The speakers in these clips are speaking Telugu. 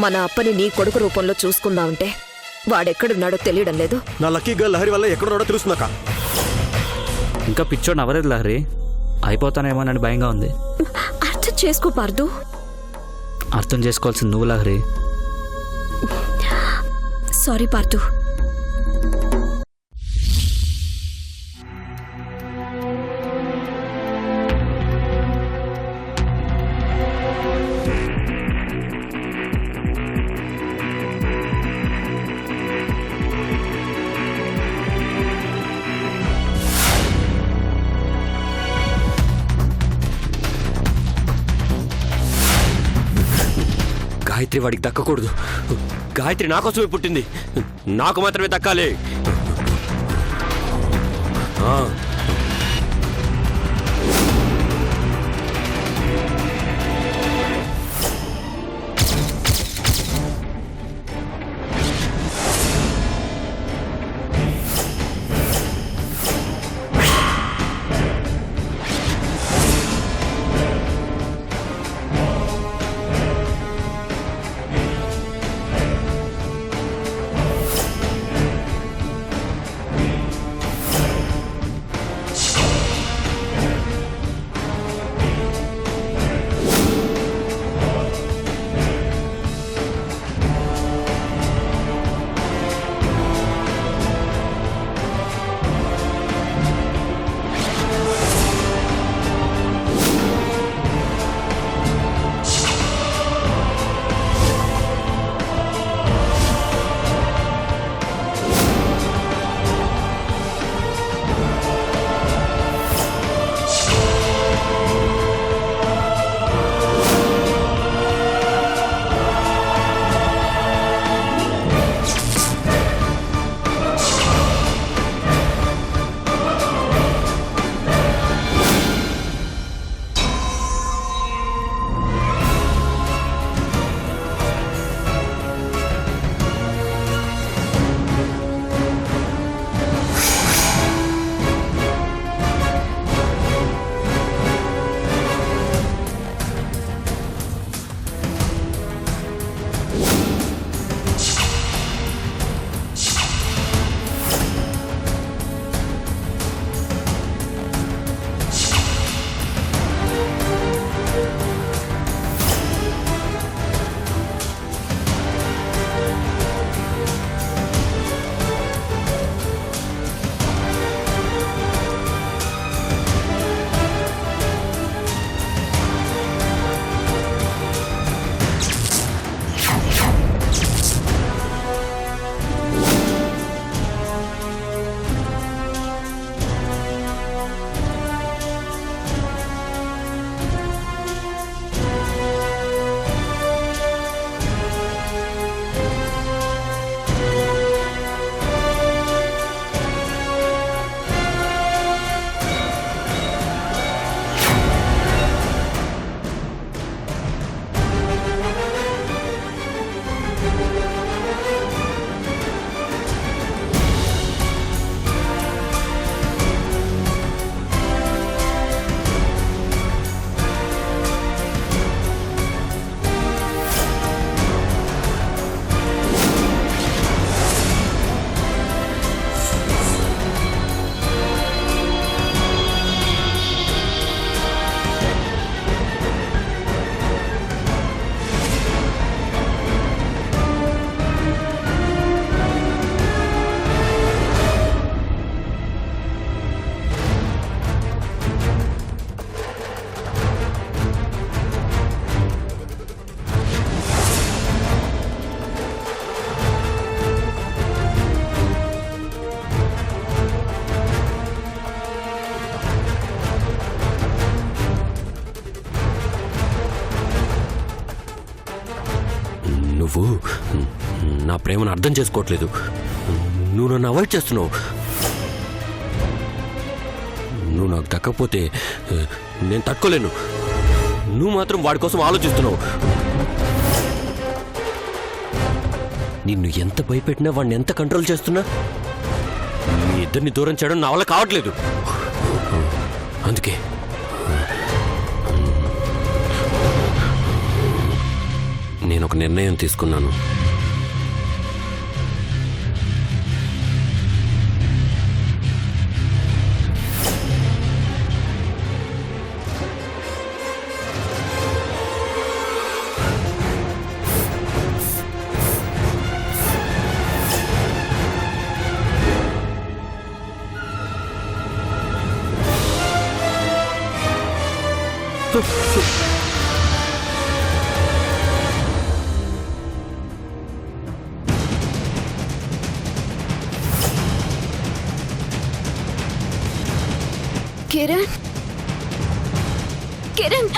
మన అప్పని నీ కొడుకు రూపంలో చూసుకుందామంటే వాడెక్కడున్నాడో తెలియడం లేదు. నా లక్కీ గర్ల్ లహరి వల్ల ఎక్కడున్నాడో తెలుస్తుందక్క. ఇంకా పిచ్చోడు అవ్వలేదు లహరి, అయిపోతానేమోనని భయంగా ఉంది. అర్థం చేసుకో పార్దు. అర్థం చేసుకోవాల్సింది నువ్వు లహరి. సారీ పార్దు. గాయత్రి వాడికి దక్కకూడదు. గాయత్రి నా కోసమే పుట్టింది, నాకు మాత్రమే దక్కాలి. నువ్వు నా ప్రేమను అర్థం చేసుకోవట్లేదు. నువ్వు నన్ను అవాయిడ్ చేస్తున్నావు. నువ్వు నాకు దక్కపోతే నేను తట్టుకోలేను. నువ్వు మాత్రం వాడి కోసం ఆలోచిస్తున్నావు. నిన్ను ఎంత భయపెట్టినా వాడిని ఎంత కంట్రోల్ చేస్తున్నా మీ ఇద్దరిని దూరం చేయడం నా వల్ల కావట్లేదు. అందుకే నేను నేను ఒక నిర్ణయం తీసుకున్నాను. కిరణ్, కిరణ్,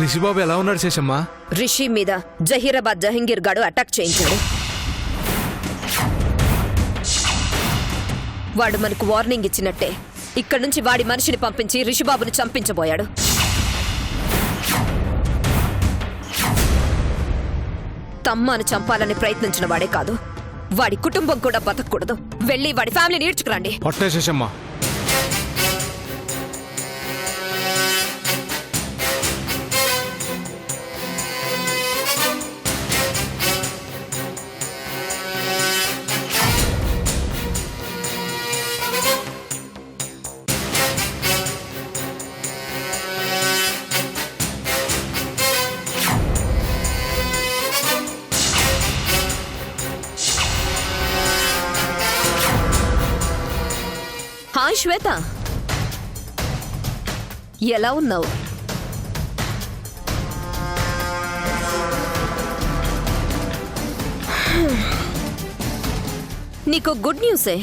రిషిబాబు ఎలా ఉన్నాడు శేషమ్మ? రిషి మీద జహీరాబాద్ జహంగీర్ గాడు అటాక్ చేయించాడు. వాడు మనకు వార్నింగ్ ఇచ్చినట్టే ఇక్కడి నుంచి వాడి మనిషిని పంపించి రిషిబాబుని చంపించబోయాడు. తమ్మాను చంపాలని ప్రయత్నించిన వాడే కాదు, వాడి కుటుంబం కూడా బతకూడదు. వెళ్ళి వాడి ఫ్యామిలీని ఈడ్చుకురండి. పొట్టే శేషమ్మ. హాయ్ శ్వేత, ఎలా ఉన్నావు? నీకు గుడ్ న్యూసే,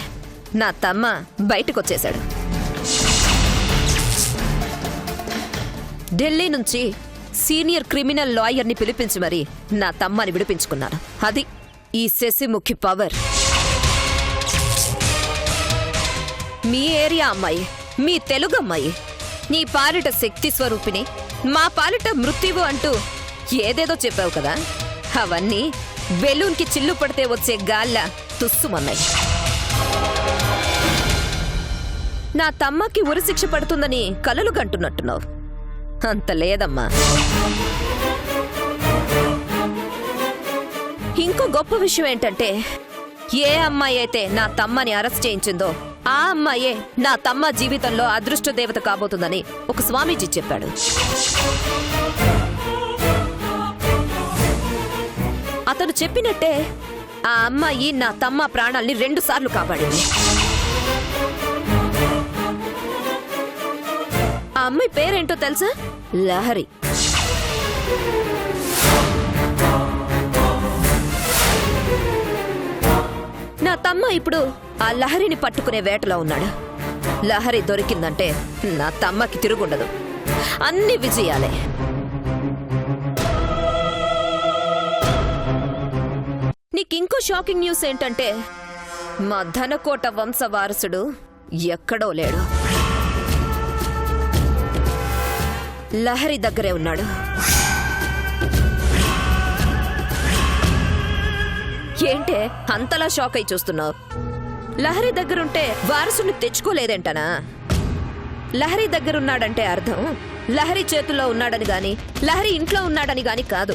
నా తమ్మ బయటకొచ్చేశాడు. ఢిల్లీ నుంచి సీనియర్ క్రిమినల్ లాయర్ని పిలిపించి మరి నా తమ్మని విడిపించుకున్నాను. అది ఈ శశిముఖి పవర్. మీ ఏరియా అమ్మాయి, మీ తెలుగు అమ్మాయి, నీ పాలిట శక్తి స్వరూపిణి, మా పాలిట మృత్యువు అంటూ ఏదేదో చెప్పావు కదా, అవన్నీ బెలూన్కి చిల్లు పడితే వచ్చే గాల్ల తుస్సుమన్నాయి. నా తమ్మకి ఉరిశిక్ష పడుతుందని కలలు గంటున్నట్టున్నావు. అంత లేదమ్మా. ఇంకో గొప్ప విషయం ఏంటంటే, ఏ అమ్మాయి అయితే నా తమ్మని అరెస్ట్ చేయించిందో ఆ అమ్మాయే నా తమ్మ జీవితంలో అదృష్ట దేవత కాబోతుందని ఒక స్వామీజీ చెప్పాడు. అతను చెప్పినట్టే ఆ అమ్మాయి నా తమ్మ ప్రాణాల్ని 2 సార్లు కాపాడింది. ఆ అమ్మాయి పేరేంటో తెలుసా? లహరి. నా తమ్మ ఇప్పుడు ఆ లహరిని పట్టుకునే వేటలో ఉన్నాడు. లహరి దొరికిందంటే నా తమ్మకి తిరుగుండదు. అన్ని విజయాలే. నీకింకో షాకింగ్ న్యూస్ ఏంటంటే, మా ధనకోట వంశ వారసుడు ఎక్కడో లేడు. లహరి దగ్గరే ఉన్నాడు. ఏంటే అంతలా షాక్ అయి చూస్తున్నావు? లహరి దగ్గరుంటే వారసుని తెచ్చుకోలేదేంటనా? లహరి దగ్గరున్నాడంటే అర్థం లహరి చేతుల్లో ఉన్నాడని గాని లహరి ఇంట్లో ఉన్నాడని గాని కాదు.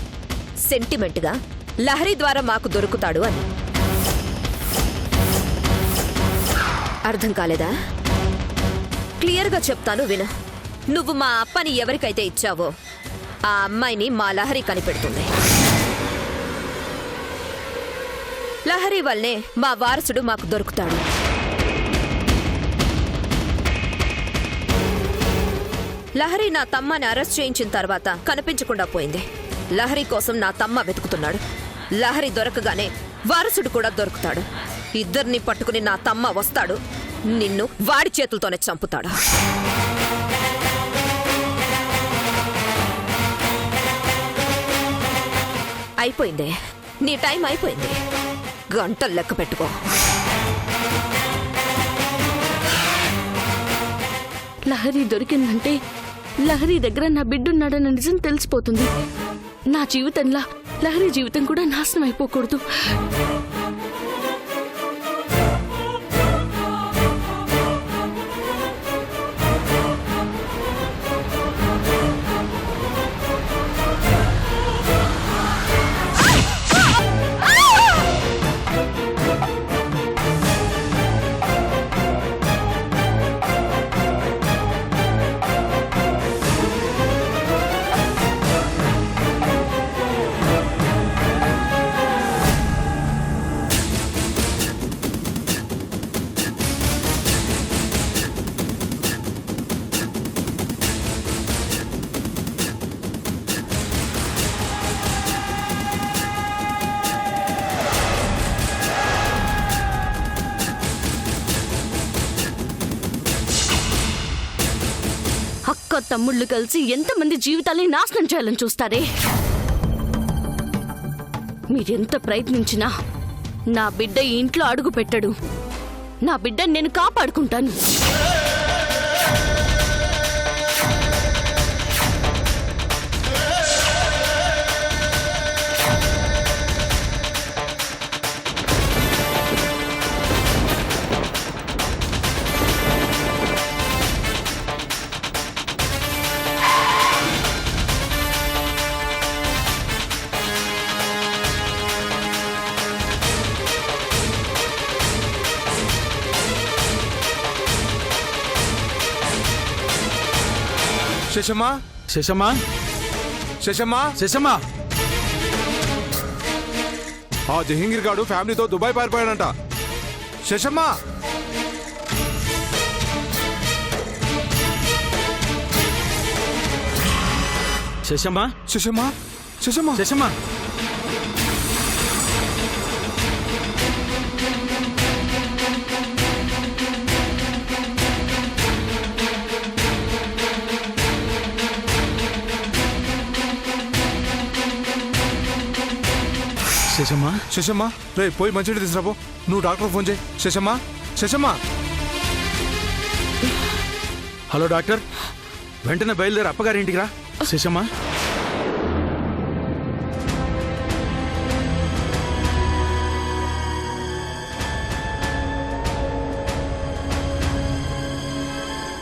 సెంటిమెంట్గా లహరి ద్వారా మాకు దొరుకుతాడు అని. అర్థం కాలేదా? క్లియర్గా చెప్తాను విను. నువ్వు మా అప్పని ఎవరికైతే ఇచ్చావో ఆ అమ్మాయిని మా లహరి కనిపెడుతుంది. లహరి వల్లనే మా వారసుడు మాకు దొరుకుతాడు. లహరి నా తమ్మని అరెస్ట్ చేయించిన తర్వాత కనిపించకుండా పోయింది. లహరి కోసం నా తమ్మ వెతుకుతున్నాడు. లహరి దొరకగానే వారసుడు కూడా దొరుకుతాడు. ఇద్దరిని పట్టుకుని నా తమ్మ వస్తాడు, నిన్ను వాడి చేతులతోనే చంపుతాడు. అయిపోయింది, నీ టైం అయిపోయింది. గంటలు లెక్క పెట్టుకో. లహరి దొరికిందంటే లహరి దగ్గర నా బిడ్డున్నాడన్న నిజం తెలిసిపోతుంది. నా జీవితంలా లహరి జీవితం కూడా నాశనం అయిపోకూడదు. అక్క తమ్ముళ్ళు కలిసి ఎంతమంది జీవితాల్ని నాశనం చేయాలని చూస్తారే. మీరెంత ప్రయత్నించినా నా బిడ్డ ఈ ఇంట్లో అడుగు పెట్టడు. నా బిడ్డని నేను కాపాడుకుంటాను. శశమ్మా, శశమ్మా, శశమ్మా, శశమ్మా, ఆ జహంగీర్ గాడు ఫ్యామిలీతో దుబాయ్ పారిపోయాడంట. శశమ్మా, శశమ్మా, శశమ్మా, శశమ్మా, శశమ్మా, శశమ్మా, శశమ్మా, రే పోయి మంచిగా తీసుకురాబో. నువ్వు డాక్టర్ ఫోన్ చేయి. శశమ్మా, శశమ్మా. హలో డాక్టర్, వెంటనే బయలుదేరి అప్పగారి ఇంటికి రా. శశమ్మా,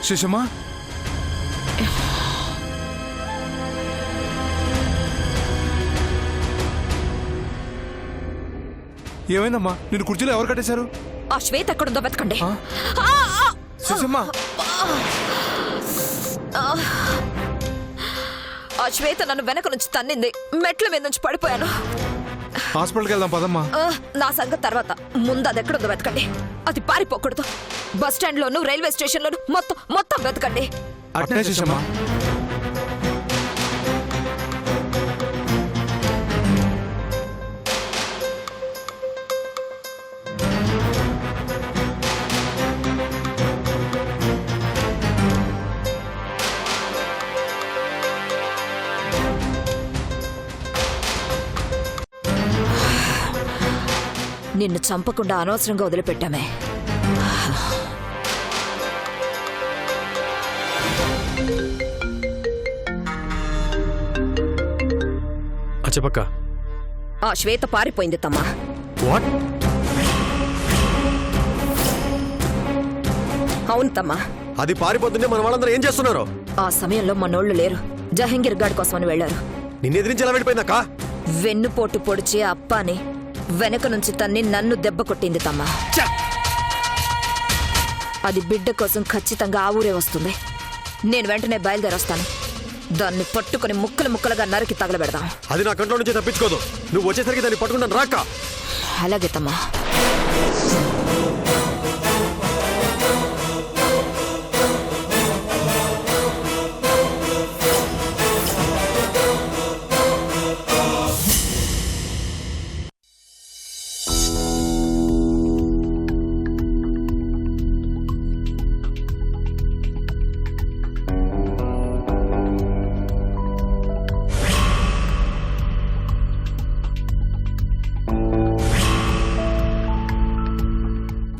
శశమ్మా, ఏమైందమ్మా? నిన్ను కుర్చీలో ఎవరు కట్టేశారు? ఆ శ్వేత ఎక్కడుందో వెతకండి. శశమ్మా, ఆ శ్వేత నన్ను వెనక నుంచి తన్నింది. మెట్ల మీద నుంచి పడిపోయాను. హాస్పిటల్కి వెళ్దాం పదమ్మా. నా సంగతి తర్వాత, ముందు అది ఎక్కడుందో వెతకండి. అది పారిపోకూడదు. బస్ స్టాండ్ లోను, రైల్వే స్టేషన్ లోను మొత్తం వెతకండి. అట్నే శశమ్మా. నిన్ను చంపకుండా అనవసరంగా వదిలిపెట్టామే. అచ్చపక్క. ఆ శ్వేత పారిపోయింది తమ్మా. వాట్? అవును తమ్మా, అది పారిపోతుంటే మన వాళ్ళందరూ ఏం చేస్తున్నారు? ఆ సమయంలో మనోళ్ళు లేరు. జహంగీర్ గాడి కోసమని వెళ్లారు. నిన్ను ఎదిరించి ఎలా వెళ్ళిపోయిందక్కా? వెన్నుపోటు పొడిచి అప్పాని వెనక నుంచి తన్ని నన్ను దెబ్బ కొట్టింది తమ్మ. అది బిడ్డ కోసం ఖచ్చితంగా ఆ ఊరే వస్తుంది. నేను వెంటనే బయలుదేరొస్తాను. దాన్ని పట్టుకుని ముక్కలు ముక్కలుగా నరికి తగలబెడదాం. అది నా కంట్లో నుంచి తప్పించుకోదు. నువ్వు వచ్చేసరికి దాన్ని పట్టుకుంటాను రాక్క. అలాగే తమ్మా.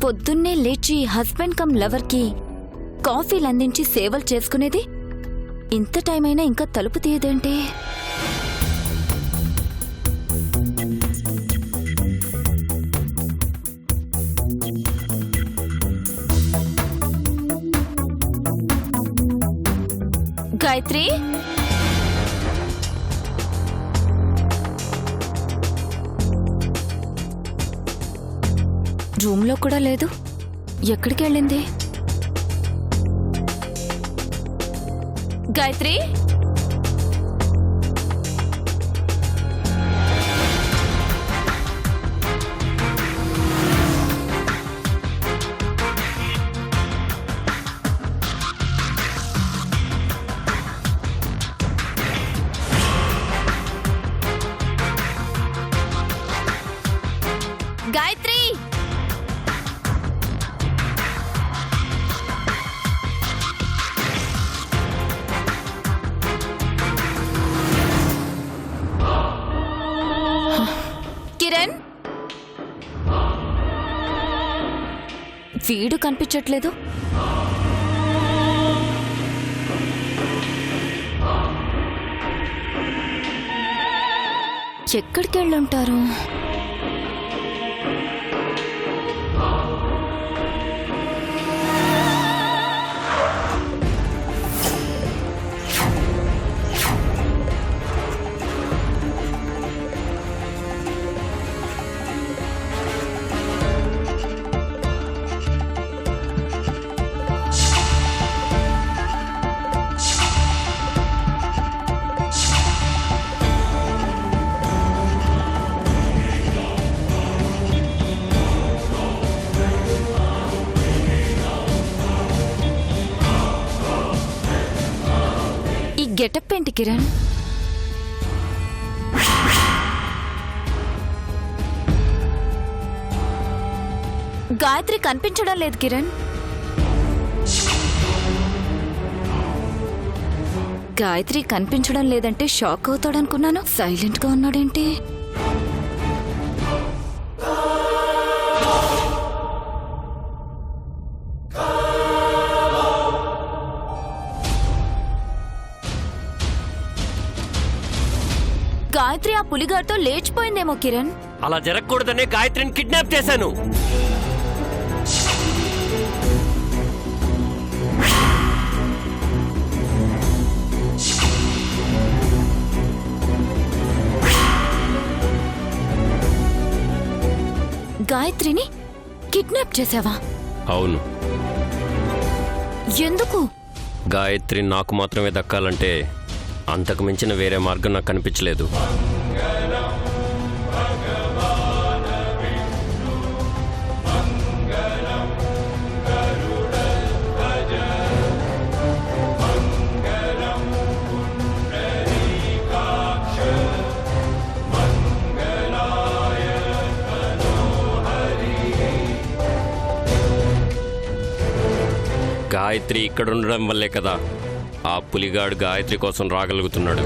పొద్దున్నే లేచి హస్బెండ్ కమ్ లవర్ కి కాఫీలు అందించి సేవలు చేసుకునేది. ఇంత టైం అయినా ఇంకా తలుపు తీయదేంటి? గాయత్రి, రూమ్ లో కూడా లేదు. ఎక్కడికి వెళ్ళింది? గాయత్రి, గాయత్రి, కిరణ్, వీడు కనిపించట్లేదు. ఎక్కడికి వెళ్ళుంటారు? గెటప్ ఏంటి కిరణ్? గాయత్రి కనిపించడం లేదు కిరణ్. గాయత్రి కనిపించడం లేదంటే షాక్ అవుతాడనుకున్నాను. సైలెంట్ గా ఉన్నాడేంటి? గాయత్రి ఆ పులిగారితో లేచిపోయిందేమో కిరణ్. అలా జరగకూడదనే గాయత్రిని కిడ్నాప్ చేశాను. గాయత్రిని కిడ్నాప్ చేసావా? అవును. ఎందుకు? గాయత్రి నాకు మాత్రమే దక్కాలంటే అంతకు మించిన వేరే మార్గం నాకు కనిపించలేదు. గాయత్రి ఇక్కడ ఉండడం వల్లే కదా ఆ పులిగాడు గాయత్రి కోసం రాగలుగుతున్నాడు.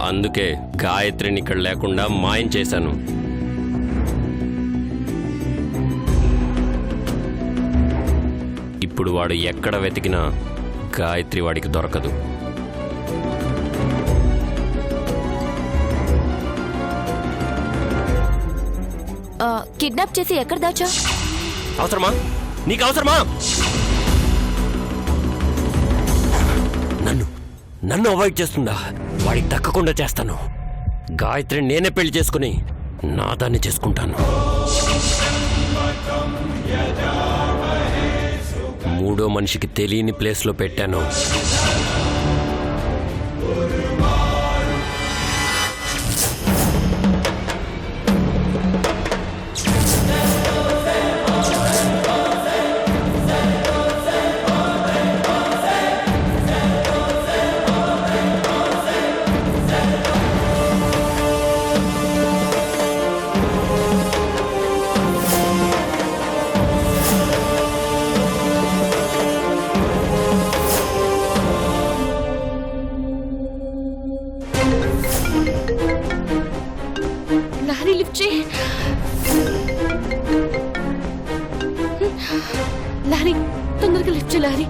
అందుకే గాయత్రిని ఇక్కడ లేకుండా మాయం చేశాను. ఇప్పుడు వాడు ఎక్కడ వెతికినా గాయత్రి వాడికి దొరకదు. కిడ్నాప్ చేసి ఎక్కడ దాచా? అవసరమా? నీకు అవసరమా? నన్ను అవాయిడ్ చేస్తుందా? వాడికి దక్కకుండా చేస్తాను. గాయత్రి నేనే పెళ్లి చేసుకుని నా దాన్ని చేసుకుంటాను. మూడో మనిషికి తెలియని ప్లేస్లో పెట్టాను. లహరి లిఫ్ట్ చేయి. లహరి తొందరగా లిఫ్ట్ చేయి లహరి.